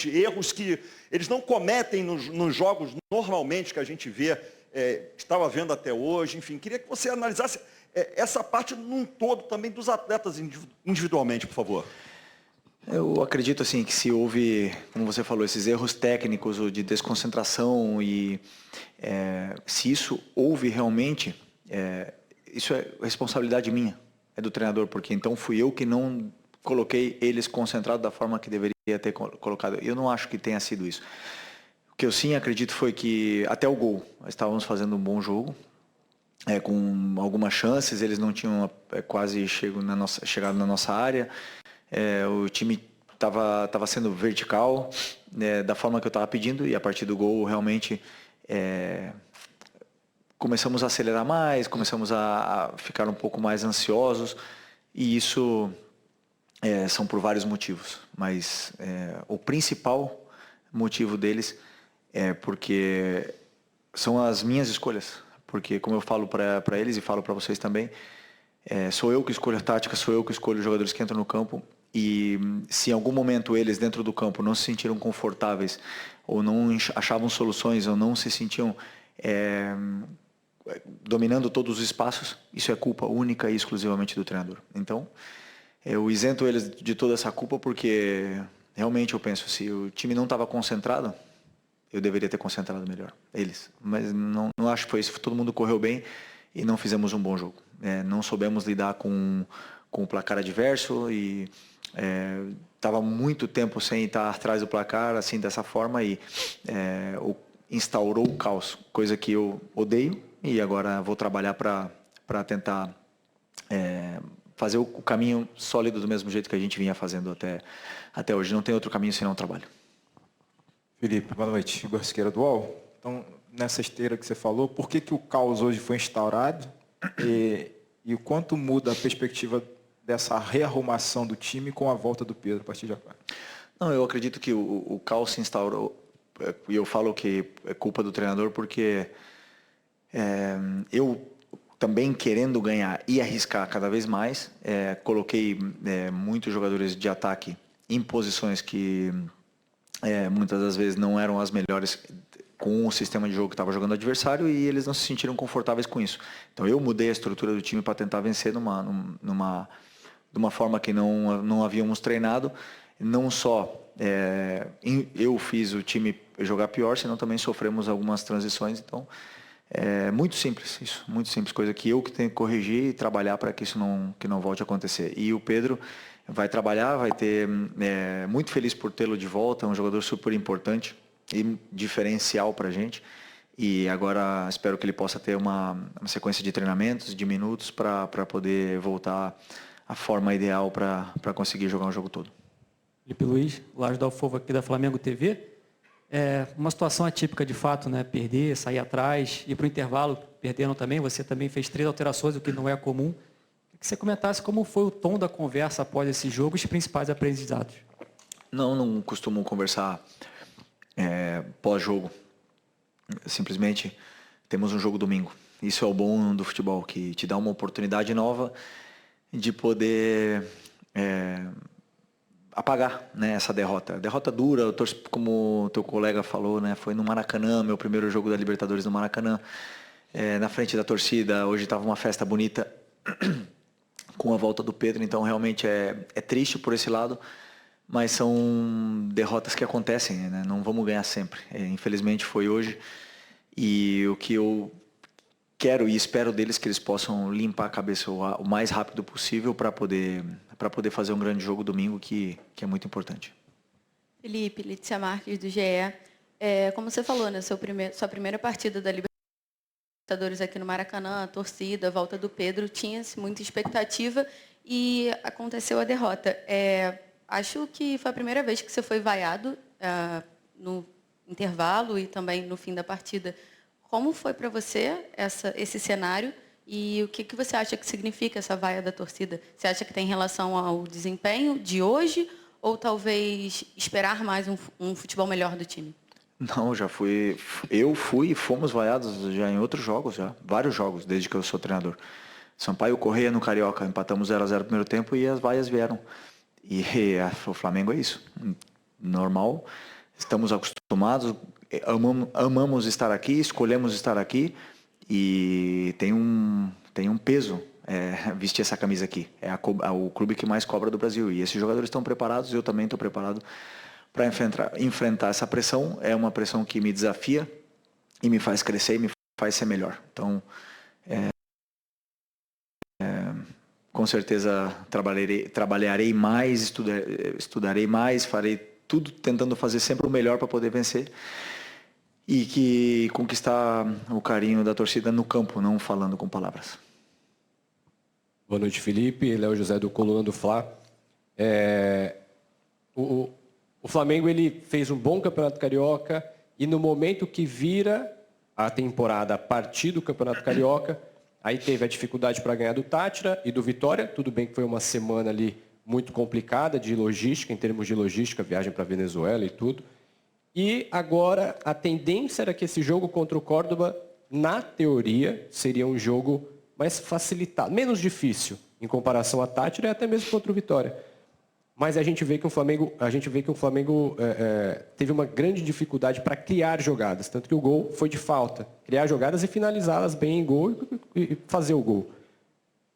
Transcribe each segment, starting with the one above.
erros que eles não cometem nos jogos normalmente que a gente vê, estava vendo até hoje, enfim. Queria que você analisasse essa parte num todo também dos atletas individualmente, por favor. Eu acredito assim que se houve, como você falou, esses erros técnicos ou de desconcentração e se isso houve realmente, isso é responsabilidade minha, é do treinador, porque então fui eu que não coloquei eles concentrados da forma que deveria ter colocado. Eu não acho que tenha sido isso. O que eu sim acredito foi que até o gol, nós estávamos fazendo um bom jogo, com algumas chances, eles não tinham quase chegado na nossa área. O time estava sendo vertical, da forma que eu estava pedindo, e a partir do gol realmente começamos a acelerar mais, começamos a ficar um pouco mais ansiosos, e isso são por vários motivos, mas o principal motivo deles é porque são as minhas escolhas, porque como eu falo para eles e falo para vocês também, sou eu que escolho a tática, sou eu que escolho os jogadores que entram no campo, e se em algum momento eles dentro do campo não se sentiram confortáveis, ou não achavam soluções, ou não se sentiam dominando todos os espaços, isso é culpa única e exclusivamente do treinador. Então, eu isento eles de toda essa culpa porque realmente eu penso, se o time não estava concentrado, eu deveria ter concentrado melhor, eles. Mas não acho que foi isso, todo mundo correu bem e não fizemos um bom jogo. Não soubemos lidar com o placar adverso e estava muito tempo sem estar atrás do placar, assim, dessa forma, e instaurou o caos, coisa que eu odeio, e agora vou trabalhar para tentar fazer o caminho sólido do mesmo jeito que a gente vinha fazendo até hoje. Não tem outro caminho senão o trabalho. Felipe, boa noite. Igor Siqueira do UOL. Então, nessa esteira que você falou, por que o caos hoje foi instaurado e o quanto muda a perspectiva dessa rearrumação do time com a volta do Pedro a partir de agora? Não, eu acredito que o caos se instaurou, e eu falo que é culpa do treinador porque eu também querendo ganhar e arriscar cada vez mais, coloquei muitos jogadores de ataque em posições que muitas das vezes não eram as melhores com o sistema de jogo que estava jogando o adversário, e eles não se sentiram confortáveis com isso. Então eu mudei a estrutura do time para tentar vencer de uma forma que não havíamos treinado. Não só eu fiz o time jogar pior, senão também sofremos algumas transições. Então muito simples isso, muito simples, coisa que eu que tenho que corrigir e trabalhar para que isso não volte a acontecer. E o Pedro vai trabalhar, vai ter muito feliz por tê-lo de volta, é um jogador super importante e diferencial para a gente. E agora espero que ele possa ter uma sequência de treinamentos, de minutos, para poder voltar à forma ideal para conseguir jogar um jogo todo. Felipe Luiz, Laje do Alfovo aqui da Flamengo TV. Uma situação atípica de fato, né? Perder, sair atrás, ir para o intervalo, perdendo também. Você também fez 3 alterações, o que não é comum. Queria que você comentasse como foi o tom da conversa após esse jogo e os principais aprendizados. Não costumo conversar pós-jogo. Simplesmente temos um jogo domingo. Isso é o bom do futebol, que te dá uma oportunidade nova de poder apagar, né, essa derrota. Derrota dura, como o teu colega falou, né, foi no Maracanã, meu primeiro jogo da Libertadores no Maracanã, na frente da torcida. Hoje estava uma festa bonita com a volta do Pedro, então realmente é triste por esse lado, mas são derrotas que acontecem, né? Não vamos ganhar sempre. Infelizmente foi hoje, e o que eu quero e espero deles é que eles possam limpar a cabeça o mais rápido possível para poder fazer um grande jogo domingo, que é muito importante. Felipe, Letícia Marques do GE. Como você falou, né, sua primeira partida da Libertadores aqui no Maracanã, a torcida, a volta do Pedro, tinha-se muita expectativa e aconteceu a derrota. Acho que foi a primeira vez que você foi vaiado no intervalo e também no fim da partida. Como foi para você esse cenário e o que você acha que significa essa vaia da torcida? Você acha que tem relação ao desempenho de hoje ou talvez esperar mais um futebol melhor do time? Não, eu fui e fomos vaiados já em outros jogos, vários jogos, desde que eu sou treinador. Sampaio Correia no Carioca, empatamos 0-0 no primeiro tempo e as vaias vieram. E o Flamengo é isso. normal. Estamos acostumados, amamos estar aqui, escolhemos estar aqui e tem um peso vestir essa camisa aqui. É o clube que mais cobra do Brasil e esses jogadores estão preparados, eu também estou preparado para enfrentar essa pressão. É uma pressão que me desafia e me faz crescer e me faz ser melhor. Então, com certeza trabalharei mais, estudarei mais, farei tudo tentando fazer sempre o melhor para poder vencer e que conquistar o carinho da torcida no campo, não falando com palavras. Boa noite, Felipe. Léo José do Coluna do Fla. O Flamengo ele fez um bom Campeonato Carioca e no momento que vira a temporada a partir do Campeonato Carioca, aí teve a dificuldade para ganhar do Tátira e do Vitória. Tudo bem que foi uma semana ali muito complicada de logística, em termos de logística, viagem para a Venezuela e tudo. E agora a tendência era que esse jogo contra o Córdoba, na teoria, seria um jogo mais facilitado, menos difícil em comparação a Tátira e até mesmo contra o Vitória. Mas a gente vê que o Flamengo, teve uma grande dificuldade para criar jogadas, tanto que o gol foi de falta. Criar jogadas e finalizá-las bem em gol e fazer o gol.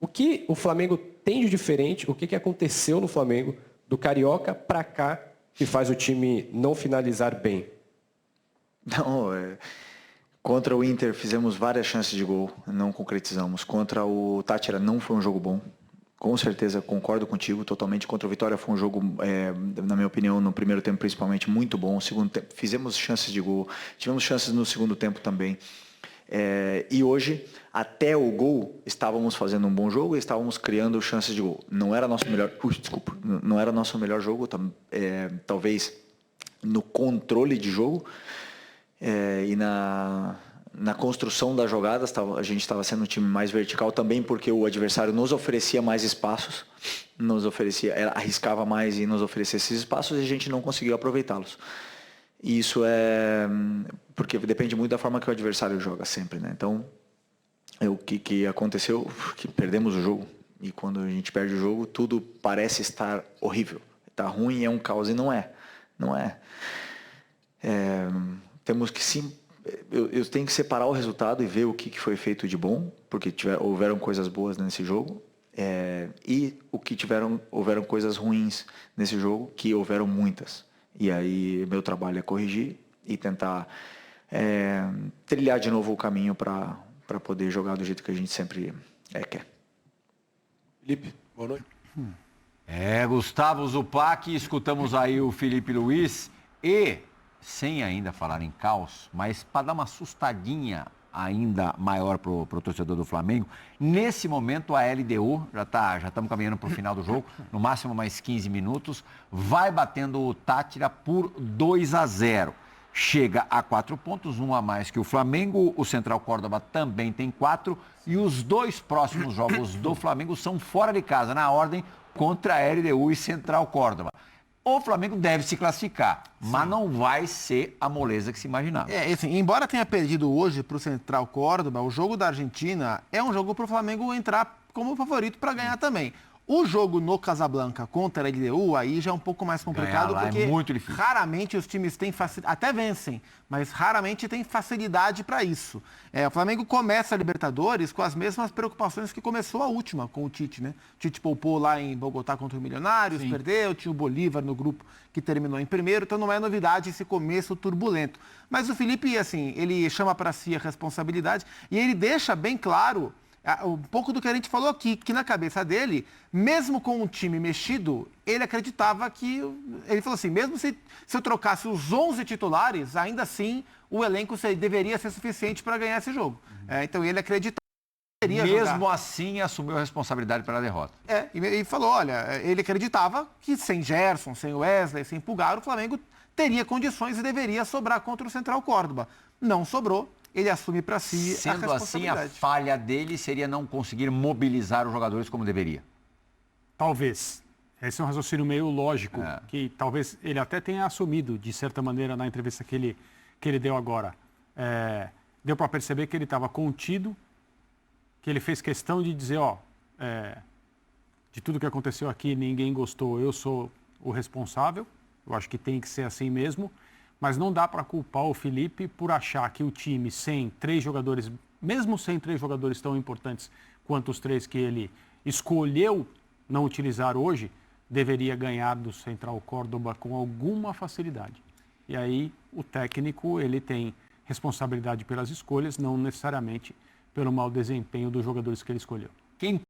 O que o Flamengo tem de diferente, o que aconteceu no Flamengo do Carioca para cá que faz o time não finalizar bem? Não, contra o Inter fizemos várias chances de gol, não concretizamos. Contra o Tátira não foi um jogo bom. Com certeza, concordo contigo totalmente. Contra o Vitória foi um jogo, na minha opinião, no primeiro tempo principalmente, muito bom. No segundo tempo, fizemos chances de gol, tivemos chances no segundo tempo também. E hoje, até o gol, estávamos fazendo um bom jogo e estávamos criando chances de gol. Não era nosso melhor, não era nosso melhor jogo, talvez no controle de jogo e na construção das jogadas, a gente estava sendo um time mais vertical também, porque o adversário nos oferecia mais espaços, arriscava mais e nos oferecia esses espaços e a gente não conseguiu aproveitá-los. E isso porque depende muito da forma que o adversário joga sempre, né? Então, o que aconteceu, que perdemos o jogo. E quando a gente perde o jogo, tudo parece estar horrível. Está ruim, é um caos e não é. Não é. Temos que sim. Eu tenho que separar o resultado e ver o que foi feito de bom, porque houveram coisas boas nesse jogo, e houveram coisas ruins nesse jogo, que houveram muitas. E aí meu trabalho é corrigir e tentar trilhar de novo o caminho para poder jogar do jeito que a gente sempre quer. Felipe, boa noite. Gustavo Zupac, escutamos aí o Felipe Luiz e, sem ainda falar em caos, mas para dar uma assustadinha ainda maior para o torcedor do Flamengo, nesse momento a LDU, já estamos caminhando para o final do jogo, no máximo mais 15 minutos, vai batendo o Tátira por 2-0. Chega a 4 pontos, um a mais que o Flamengo, o Central Córdoba também tem 4 e os dois próximos jogos do Flamengo são fora de casa, na ordem contra a LDU e Central Córdoba. O Flamengo deve se classificar, mas não vai ser a moleza que se imaginava. Assim, embora tenha perdido hoje para o Central Córdoba, o jogo da Argentina é um jogo para o Flamengo entrar como favorito para ganhar também. O jogo no Casablanca contra a LDU, aí já é um pouco mais complicado, porque é muito difícil. Raramente os times têm facilidade, até vencem, mas raramente tem facilidade para isso. O Flamengo começa a Libertadores com as mesmas preocupações que começou a última, com o Tite, né? O Tite poupou lá em Bogotá contra o Milionários, perdeu, tinha o Bolívar no grupo que terminou em primeiro, então não é novidade esse começo turbulento. Mas o Felipe, assim, ele chama para si a responsabilidade e ele deixa bem claro um pouco do que a gente falou aqui, que na cabeça dele, mesmo com o time mexido, ele acreditava que... Ele falou assim, mesmo se eu trocasse os 11 titulares, ainda assim o elenco deveria ser suficiente para ganhar esse jogo. Então ele acreditava que deveria Mesmo jogar. Assim, assumiu a responsabilidade pela derrota. E falou, olha, ele acreditava que sem Gerson, sem Wesley, sem Pulgar, o Flamengo teria condições e deveria sobrar contra o Central Córdoba. Não sobrou. Ele assume para si a responsabilidade. Sendo assim, a falha dele seria não conseguir mobilizar os jogadores como deveria. Talvez. Esse é um raciocínio meio lógico, que talvez ele até tenha assumido, de certa maneira, na entrevista que ele deu agora. Deu para perceber que ele estava contido, que ele fez questão de dizer, de tudo que aconteceu aqui, ninguém gostou, eu sou o responsável, Eu acho que tem que ser assim mesmo, mas não dá para culpar o Felipe por achar que o time sem 3 jogadores, mesmo sem 3 jogadores tão importantes quanto os 3 que ele escolheu não utilizar hoje, deveria ganhar do Central Córdoba com alguma facilidade. E aí o técnico ele tem responsabilidade pelas escolhas, não necessariamente pelo mau desempenho dos jogadores que ele escolheu. Quem